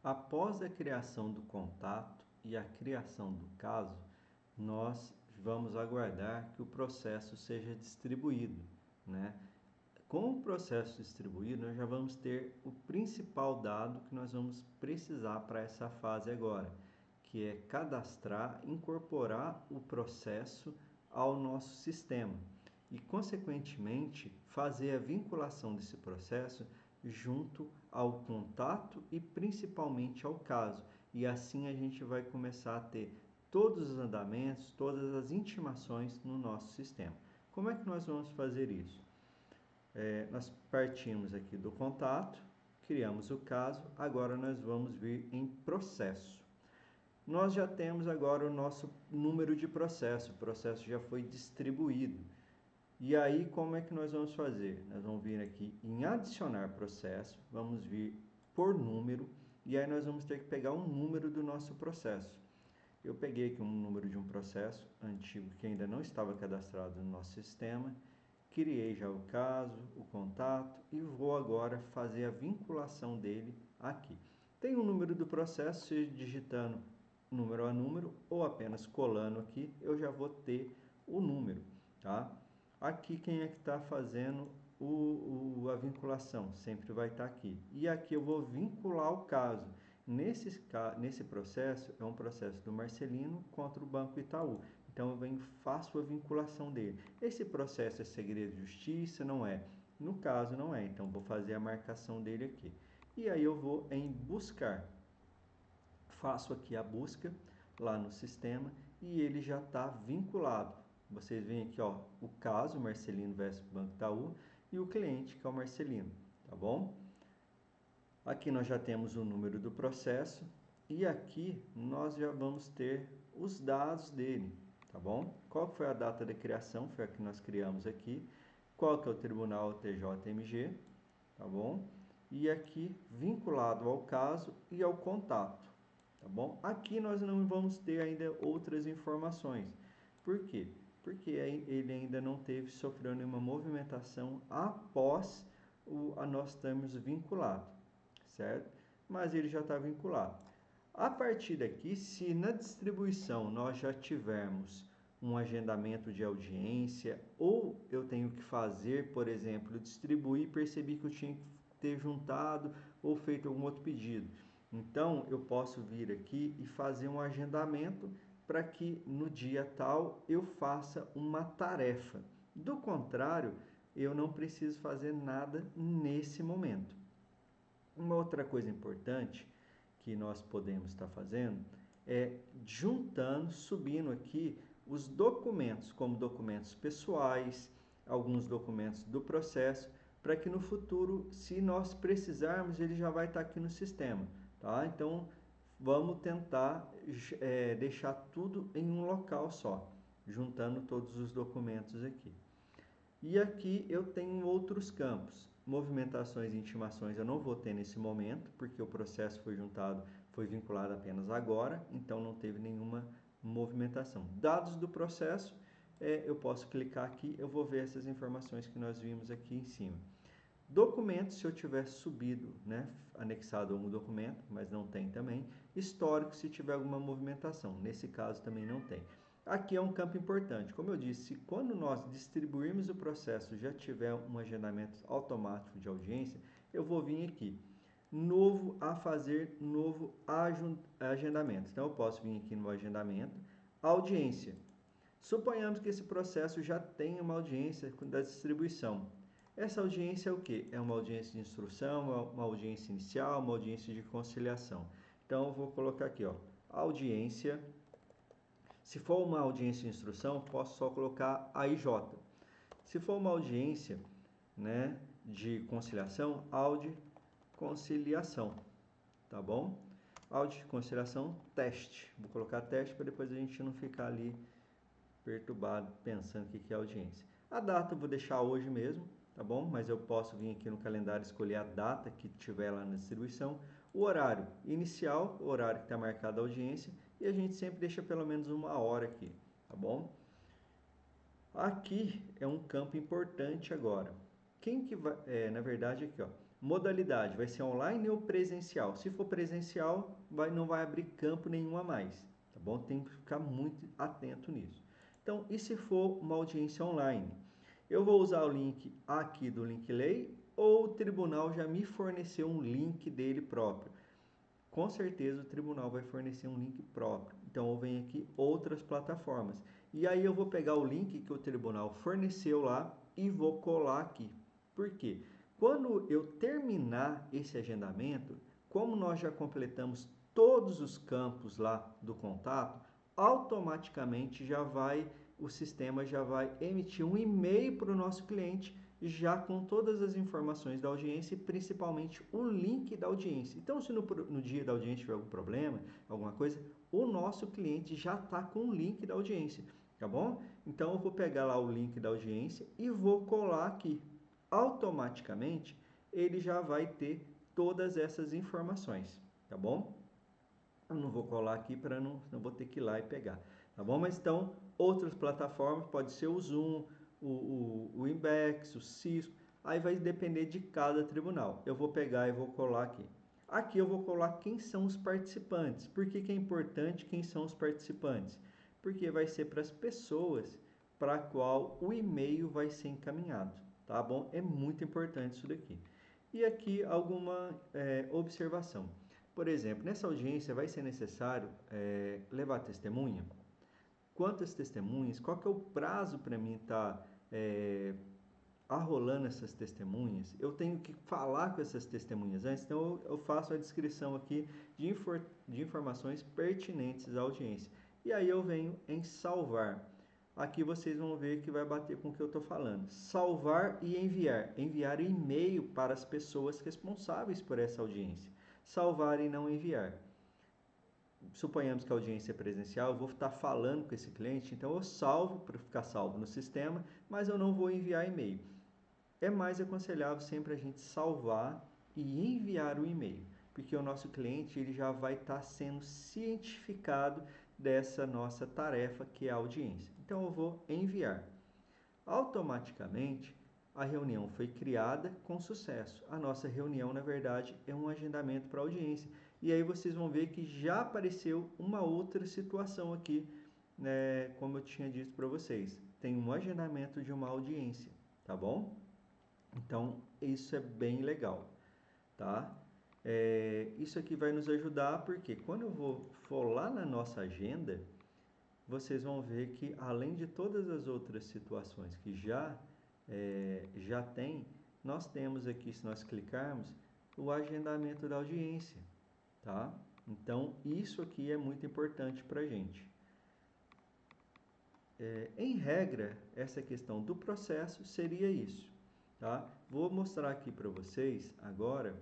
Após a criação do contato e a criação do caso, nós vamos aguardar que o processo seja distribuído, né? Com o processo distribuído, nós já vamos ter o principal dado que nós vamos precisar para essa fase agora, que é cadastrar, incorporar o processo ao nosso sistema e, consequentemente, fazer a vinculação desse processo junto ao contato e principalmente ao caso. E assim a gente vai começar a ter todos os andamentos, todas as intimações no nosso sistema. Como é que nós vamos fazer isso? Nós partimos aqui do contato, criamos o caso, agora nós vamos vir em processo. Nós já temos agora o nosso número de processo, o processo já foi distribuído. E aí, como é que nós vamos fazer? Nós vamos vir aqui em adicionar processo, vamos vir por número, e aí nós vamos ter que pegar um número do nosso processo. Eu peguei aqui um número de um processo antigo que ainda não estava cadastrado no nosso sistema, criei já o caso, o contato e vou agora fazer a vinculação dele aqui. Tem o número do processo, seja digitando número a número ou apenas colando aqui, eu já vou ter o número, tá? Aqui quem é que está fazendo a vinculação? Sempre vai estar aqui. E aqui eu vou vincular o caso. Nesse processo, é um processo do Marcelino contra o Banco Itaú. Então, eu venho faço a vinculação dele. Esse processo é segredo de justiça? Não é. No caso, não é. Então, vou fazer a marcação dele aqui. E aí, eu vou em buscar. Faço aqui a busca lá no sistema e ele já está vinculado. Vocês veem aqui, ó, o caso Marcelino versus Banco Itaú e o cliente, que é o Marcelino, tá bom? Aqui nós já temos o número do processo e aqui nós já vamos ter os dados dele, tá bom? Qual foi a data de criação? Foi a que nós criamos aqui. Qual que é o tribunal TJMG, tá bom? E aqui vinculado ao caso e ao contato, tá bom? Aqui nós não vamos ter ainda outras informações. Por quê? Porque ele ainda não sofreu nenhuma movimentação após a nós termos vinculado, certo? Mas ele já está vinculado. A partir daqui, se na distribuição nós já tivermos um agendamento de audiência, ou eu tenho que fazer, por exemplo, distribuir, percebi que eu tinha que ter juntado ou feito algum outro pedido. Então, eu posso vir aqui e fazer um agendamento para que no dia tal eu faça uma tarefa. Do contrário, eu não preciso fazer nada nesse momento. Uma outra coisa importante que nós podemos estar fazendo é juntando, subindo aqui os documentos, como documentos pessoais, alguns documentos do processo, para que no futuro, se nós precisarmos, ele já vai estar aqui no sistema, tá? Então, vamos tentar deixar tudo em um local só, juntando todos os documentos aqui. E aqui eu tenho outros campos. Movimentações e intimações eu não vou ter nesse momento, porque o processo foi vinculado apenas agora, então não teve nenhuma movimentação. Dados do processo, eu posso clicar aqui, eu vou ver essas informações que nós vimos aqui em cima. Documentos, se eu tiver subido, né, anexado algum documento, mas não tem também. Histórico, se tiver alguma movimentação, nesse caso também não tem. Aqui é um campo importante. Como eu disse, quando nós distribuirmos o processo, já tiver um agendamento automático de audiência, eu vou vir aqui, novo a fazer, novo agendamento. Então, eu posso vir aqui no agendamento, audiência. Suponhamos que esse processo já tenha uma audiência da distribuição. Essa audiência é o quê? É uma audiência de instrução, uma audiência inicial, uma audiência de conciliação. Então, eu vou colocar aqui, ó, audiência. Se for uma audiência de instrução, posso só colocar AIJ. Se for uma audiência, né, de conciliação, audi conciliação, tá bom? Audi conciliação, teste. Vou colocar teste para depois a gente não ficar ali perturbado pensando o que é audiência. A data eu vou deixar hoje mesmo, tá bom? Mas eu posso vir aqui no calendário escolher a data que tiver lá na distribuição. O horário inicial, o horário que está marcado a audiência, e a gente sempre deixa pelo menos uma hora aqui, tá bom? Aqui é um campo importante agora. Quem que vai, na verdade aqui, ó, Modalidade, vai ser online ou presencial? Se for presencial, não vai abrir campo nenhum a mais, tá bom? Tem que ficar muito atento nisso. Então, e se for uma audiência online? Eu vou usar o link aqui do Linkley ou o tribunal já me forneceu um link dele próprio? Com certeza o tribunal vai fornecer um link próprio. Então eu venho aqui outras plataformas. E aí eu vou pegar o link que o tribunal forneceu lá e vou colar aqui. Por quê? Quando eu terminar esse agendamento, como nós já completamos todos os campos lá do contato, automaticamente o sistema já vai emitir um e-mail para o nosso cliente já com todas as informações da audiência e principalmente o link da audiência. Então, se no dia da audiência tiver algum problema, alguma coisa, o nosso cliente já está com o link da audiência, tá bom? Então, eu vou pegar lá o link da audiência e vou colar aqui. Automaticamente, ele já vai ter todas essas informações, tá bom? Eu não vou colar aqui para não vou ter que ir lá e pegar, tá bom? Mas então, outras plataformas, pode ser o Zoom, o Inbex, o Cisco, aí vai depender de cada tribunal. Eu vou pegar e vou colar aqui. Aqui eu vou colar quem são os participantes. Por que que é importante quem são os participantes? Porque vai ser para as pessoas para a qual o e-mail vai ser encaminhado, tá bom? É muito importante isso daqui. E aqui alguma observação. Por exemplo, nessa audiência vai ser necessário levar testemunha? Quantas testemunhas? Qual que é o prazo para mim estar arrolando essas testemunhas? Eu tenho que falar com essas testemunhas antes, então eu faço a descrição aqui de informações pertinentes à audiência. E aí eu venho em salvar. Aqui vocês vão ver que vai bater com o que eu estou falando. Salvar e enviar. Enviar e-mail para as pessoas responsáveis por essa audiência. Salvar e não enviar. Suponhamos que a audiência é presencial, eu vou estar falando com esse cliente, então eu salvo para ficar salvo no sistema, mas eu não vou enviar e-mail. É mais aconselhável sempre a gente salvar e enviar o e-mail, porque o nosso cliente ele já vai estar sendo cientificado dessa nossa tarefa que é a audiência. Então eu vou enviar. Automaticamente a reunião foi criada com sucesso. A nossa reunião, na verdade, é um agendamento para audiência. E aí vocês vão ver que já apareceu uma outra situação aqui, né, como eu tinha dito para vocês. Tem um agendamento de uma audiência, tá bom? Então, isso é bem legal, tá? Isso aqui vai nos ajudar porque quando eu for lá na nossa agenda, vocês vão ver que além de todas as outras situações que já tem, nós temos aqui, se nós clicarmos, o agendamento da audiência, tá? Então, isso aqui é muito importante para a gente. Em regra, essa questão do processo seria isso, tá? Vou mostrar aqui para vocês agora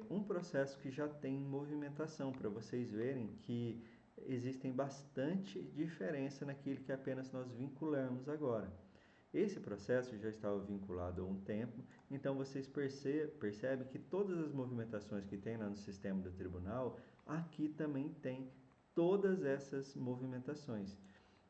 um processo que já tem movimentação, para vocês verem que existem bastante diferença naquilo que apenas nós vinculamos agora. Esse processo já estava vinculado há um tempo, então vocês percebem que todas as movimentações que tem lá no sistema do tribunal, aqui também tem todas essas movimentações.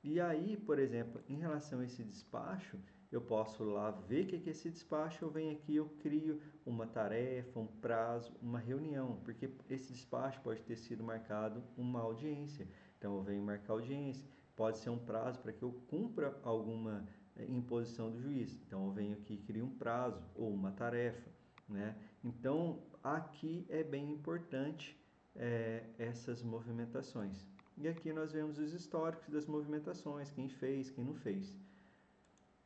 E aí, por exemplo, em relação a esse despacho, eu posso lá ver o que é esse despacho, eu venho aqui, eu crio uma tarefa, um prazo, uma reunião, porque esse despacho pode ter sido marcado uma audiência. Então eu venho marcar audiência, pode ser um prazo para que eu cumpra alguma imposição do juiz. Então eu venho aqui e crio um prazo ou uma tarefa, né? Então aqui é bem importante essas movimentações. E aqui nós vemos os históricos das movimentações, quem fez, quem não fez.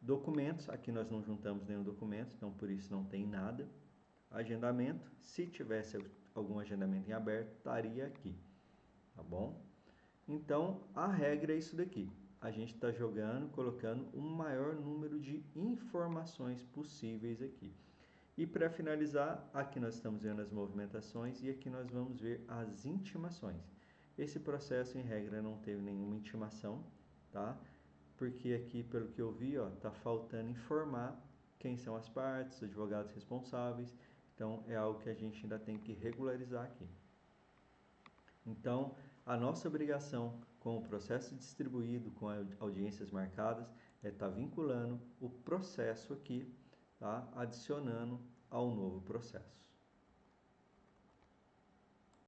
Documentos, aqui nós não juntamos nenhum documento, então por isso não tem nada. Agendamento, se tivesse algum agendamento em aberto, estaria aqui, tá bom? Então, a regra é isso daqui. A gente está jogando, colocando o maior número de informações possíveis aqui. E para finalizar, aqui nós estamos vendo as movimentações e aqui nós vamos ver as intimações. Esse processo, em regra, não teve nenhuma intimação, tá? Porque aqui, pelo que eu vi, ó, tá faltando informar quem são as partes, os advogados responsáveis. Então, é algo que a gente ainda tem que regularizar aqui. Então, a nossa obrigação com o processo distribuído, com audiências marcadas, é estar vinculando o processo aqui, tá? Adicionando ao novo processo.